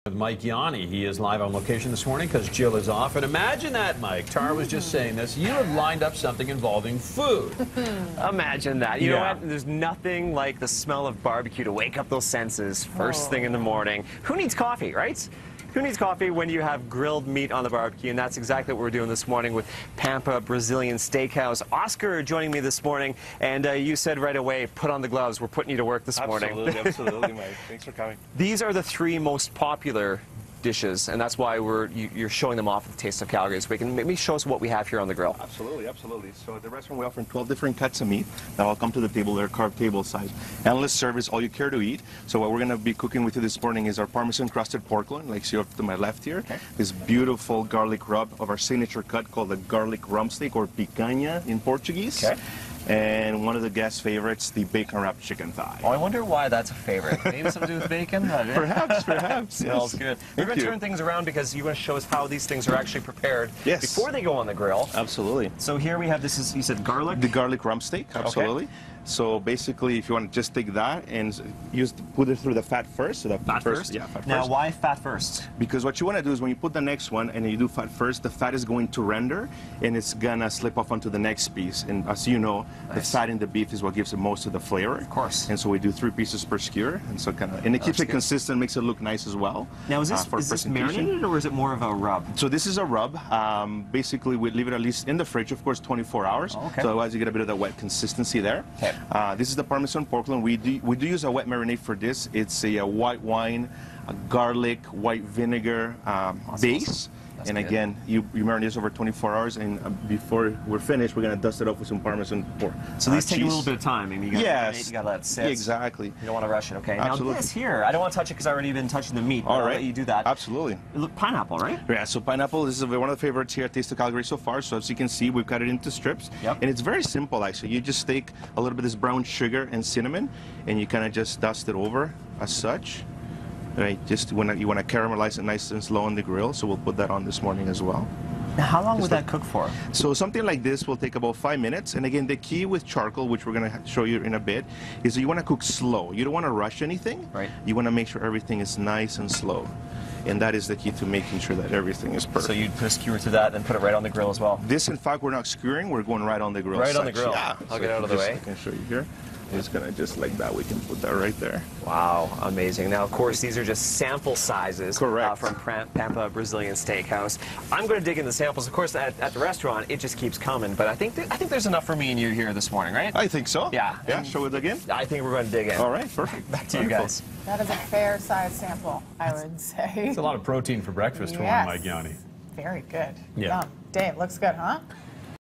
With Mike Yawney. He is live on location this morning because Jill is off. And imagine that, Mike. Tara was just saying this. You have lined up something involving food. Imagine that. You know what? There's nothing like the smell of barbecue to wake up those senses first thing in the morning. Who needs coffee, right? Who needs coffee when you have grilled meat on the barbecue? And that's exactly what we're doing this morning with Pampa Brazilian Steakhouse. Oscar joining me this morning, and you said right away, put on the gloves. We're putting you to work this morning. Absolutely, Mike. Thanks for coming. These are the three most popular dishes, and that's why you're showing them off at the Taste of Calgary this week. And maybe show us what we have here on the grill. Absolutely. So at the restaurant, we offer 12 different cuts of meat that all come to the table. They're carved table size. Endless service, all you care to eat. So what we're going to be cooking with you this morning is our Parmesan crusted pork loin, like you have to my left here. Okay. This beautiful garlic rub of our signature cut called the garlic rump steak, or picanha in Portuguese. Okay. And one of the guest favorites, the bacon-wrapped chicken thigh. Oh, I wonder why that's a favorite. Maybe something to do with bacon? Perhaps. Smells good. We're going to turn things around because you want to show us how these things are actually prepared before they go on the grill. Absolutely. So here we have, this is, you said garlic? The garlic rump steak, absolutely. Okay. So basically, if you want to just take that and put it through the fat first. So the fat first? Yeah, fat now, first. why fat first? Because what you want to do is when you put the next one and you do fat first, the fat is going to render and it's going to slip off onto the next piece. And as you know, the fat in the beef is what gives it most of the flavor. Of course. And so we do 3 pieces per skewer. And so and it keeps it consistent, makes it look nice as well. Now, is this marinated or is it more of a rub? So this is a rub. Basically, we leave it at least in the fridge, of course, 24 hours. So otherwise you get a bit of that wet consistency there. Okay. This is the Parmesan pork loin. We do use a wet marinade for this. It's a white wine, a garlic, white vinegar base. And again, you marinate this over 24 hours, and before we're finished, we're going to dust it up with some Parmesan pork. So these take a little bit of time. I mean, you got to let it sit. Exactly. You don't want to rush it, okay? Absolutely. Now this here, I don't want to touch it because I've already been touching the meat. All right. I'll let you do that. Absolutely. Look, pineapple, right? Yeah, so pineapple, this is one of the favorites here at Taste of Calgary so far. So as you can see, we've cut it into strips. Yep. And it's very simple, actually. You just take a little bit of this brown sugar and cinnamon, and you kind of just dust it over as such. Right, just you want to caramelize it nice and slow on the grill, so we'll put that on this morning as well. Now, how long would that cook for? So something like this will take about 5 minutes. And again, the key with charcoal, which we're going to show you in a bit, is that you want to cook slow. You don't want to rush anything. Right. You want to make sure everything is nice and slow. And that is the key to making sure that everything is perfect. So you'd put a skewer through that and put it right on the grill as well? This, in fact, we're not skewering. We're going right on the grill. Right on the grill. Yeah. I'll get out of the way. I can show you here. It's going to just like that. We can put that right there. Wow, amazing. Now, of course, these are just sample sizes from Pampa Brazilian Steakhouse. I'm going to dig in the samples. Of course, at the restaurant, it just keeps coming. But I think there's enough for me and you here this morning, right? I think so. Yeah. Yeah, shall we dig in? I think we're going to dig in. All right, perfect. Back to you guys. That is a fair size sample, I would say. It's a lot of protein for breakfast for one, Mike Yawney. Very good. Yeah. Yum. Dave, looks good, huh?